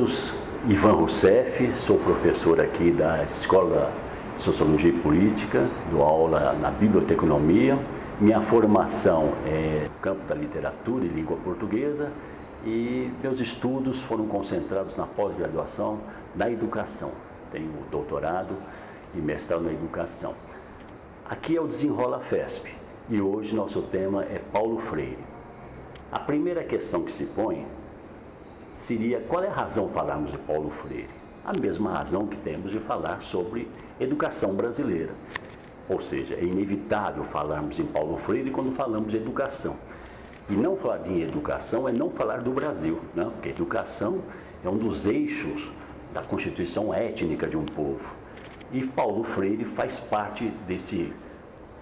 todos, Ivan Rousseff, sou professor aqui da Escola de Sociologia e Política, dou aula na biblioteconomia. Minha formação é no campo da literatura e língua portuguesa e meus estudos foram concentrados na pós-graduação na educação. Tenho doutorado e mestrado na educação. Aqui é o Desenrola FESP e hoje nosso tema é Paulo Freire. A primeira questão que se põe seria qual é a razão de falarmos de Paulo Freire? A mesma razão que temos de falar sobre educação brasileira. Ou seja, é inevitável falarmos em Paulo Freire quando falamos de educação. E não falar de educação é não falar do Brasil, né? Porque educação é um dos eixos da constituição étnica de um povo. E Paulo Freire faz parte desse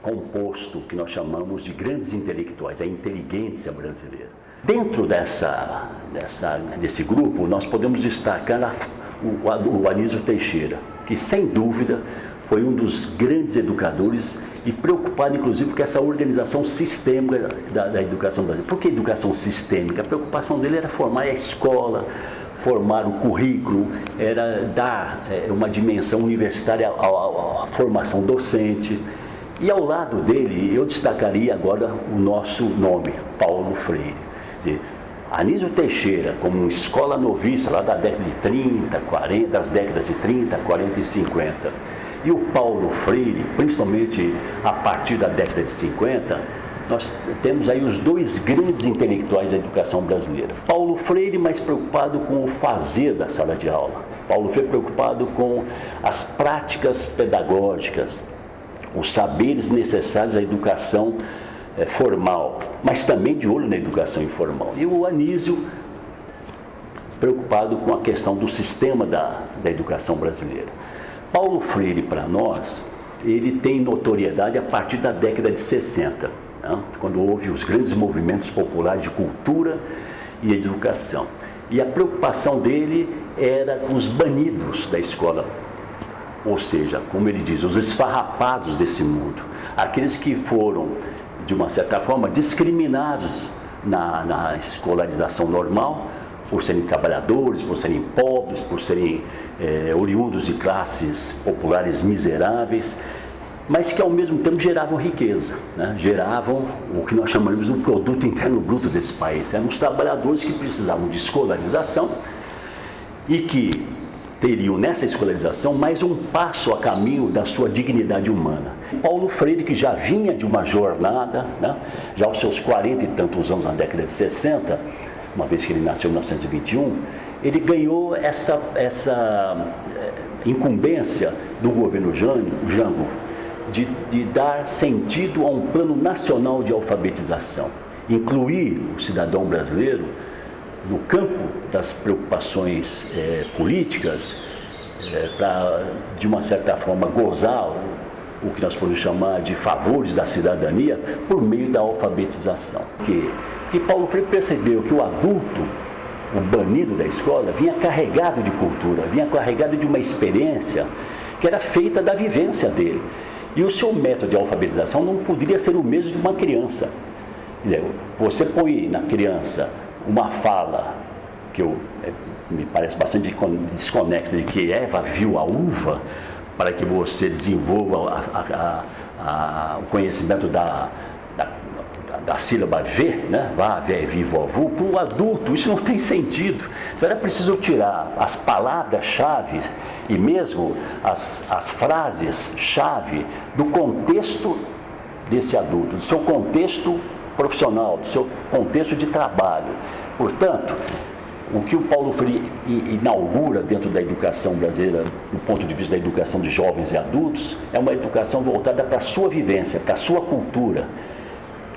composto que nós chamamos de grandes intelectuais, a inteligência brasileira. Dentro desse grupo, nós podemos destacar o Anísio Teixeira, que sem dúvida foi um dos grandes educadores e preocupado, inclusive, com essa organização sistêmica da educação brasileira. Por que educação sistêmica? A preocupação dele era formar a escola, formar o currículo, era dar uma dimensão universitária à formação docente. E ao lado dele, eu destacaria agora o nosso nome, Paulo Freire. Quer dizer, Anísio Teixeira, como uma escola noviça lá da década de 30, 40, das décadas de 30, 40 e 50. E o Paulo Freire, principalmente a partir da década de 50, nós temos aí os dois grandes intelectuais da educação brasileira. Paulo Freire mais preocupado com o fazer da sala de aula. Paulo Freire preocupado com as práticas pedagógicas, os saberes necessários à educação formal, mas também de olho na educação informal. E o Anísio preocupado com a questão do sistema da educação brasileira. Paulo Freire, para nós, ele tem notoriedade a partir da década de 60, né? Quando houve os grandes movimentos populares de cultura e educação. E a preocupação dele era com os banidos da escola, ou seja, como ele diz, os esfarrapados desse mundo, aqueles que foram, de uma certa forma, discriminados na escolarização normal, por serem trabalhadores, por serem pobres, por serem oriundos de classes populares miseráveis, mas que ao mesmo tempo geravam riqueza, né? Geravam o que nós chamamos de um produto interno bruto desse país. Eram os trabalhadores que precisavam de escolarização e que teriam nessa escolarização mais um passo a caminho da sua dignidade humana. Paulo Freire, que já vinha de uma jornada, né? Já aos seus 40 e tantos anos na década de 60, uma vez que ele nasceu em 1921, ele ganhou essa incumbência do governo Jango de dar sentido a um plano nacional de alfabetização, incluir o cidadão brasileiro no campo das preocupações políticas, para, de uma certa forma, gozar o que nós podemos chamar de favores da cidadania por meio da alfabetização. Porque Paulo Freire percebeu que o adulto, o banido da escola, vinha carregado de cultura, vinha carregado de uma experiência que era feita da vivência dele. E o seu método de alfabetização não poderia ser o mesmo de uma criança. Quer dizer, você põe na criança uma fala que me parece bastante desconexa, de que Eva viu a uva, para que você desenvolva o conhecimento da sílaba V, né? Vá, vé, vi, vovô. Para o adulto isso não tem sentido. Então era preciso tirar as palavras-chave e mesmo as frases-chave do contexto desse adulto, do seu contexto profissional, do seu contexto de trabalho. Portanto, o que o Paulo Freire inaugura dentro da educação brasileira, do ponto de vista da educação de jovens e adultos, é uma educação voltada para a sua vivência, para a sua cultura.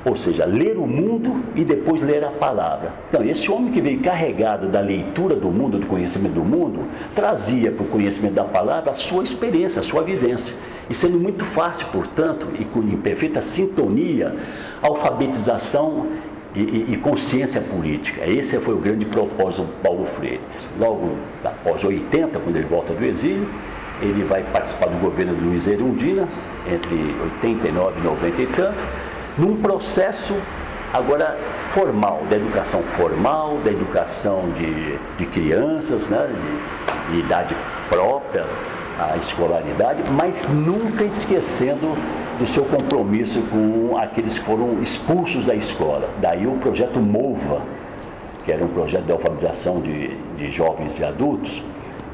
Ou seja, ler o mundo e depois ler a palavra. Então, esse homem que veio carregado da leitura do mundo, do conhecimento do mundo, trazia para o conhecimento da palavra a sua experiência, a sua vivência. E sendo muito fácil, portanto, e em perfeita sintonia, alfabetização e consciência política. Esse foi o grande propósito do Paulo Freire. Logo após 80, quando ele volta do exílio, ele vai participar do governo de Luiz Erundina, entre 89 e 90 e tanto, num processo Agora, formal, da educação formal, da educação de crianças, né, de idade própria, a escolaridade, mas nunca esquecendo do seu compromisso com aqueles que foram expulsos da escola. Daí o projeto MOVA, que era um projeto de alfabetização de jovens e adultos,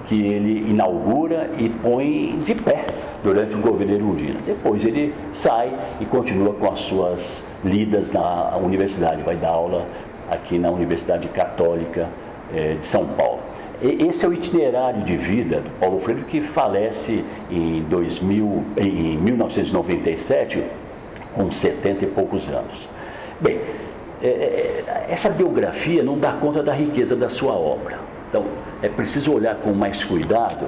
que ele inaugura e põe de pé durante o governo Erundina. Depois ele sai e continua com as suas lidas na universidade, vai dar aula aqui na Universidade Católica de São Paulo. Esse é o itinerário de vida do Paulo Freire, que falece em 1997, com 70 e poucos anos. Bem, essa biografia não dá conta da riqueza da sua obra. Então, é preciso olhar com mais cuidado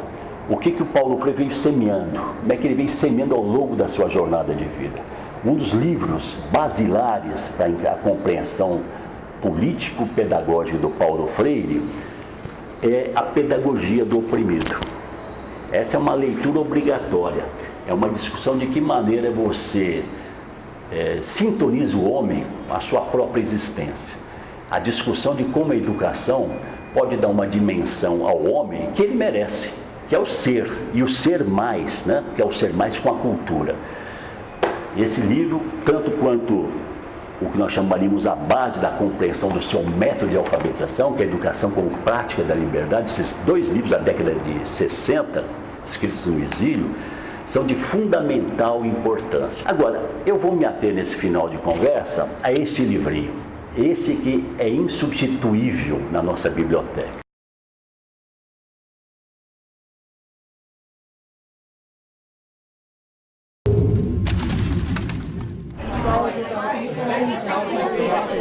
o que o Paulo Freire veio semeando, como é que ele veio semeando ao longo da sua jornada de vida. Um dos livros basilares para a compreensão político-pedagógica do Paulo Freire é A Pedagogia do Oprimido. Essa é uma leitura obrigatória, é uma discussão de que maneira você sintoniza o homem com a sua própria existência. A discussão de como a educação pode dar uma dimensão ao homem que ele merece, que é o ser, e o ser mais, né? Que é o ser mais com a cultura. Esse livro, tanto quanto o que nós chamaríamos a base da compreensão do seu método de alfabetização, que é a Educação como Prática da Liberdade, esses dois livros da década de 60, escritos no exílio, são de fundamental importância. Agora, eu vou me ater nesse final de conversa a este livrinho, esse que é insubstituível na nossa biblioteca.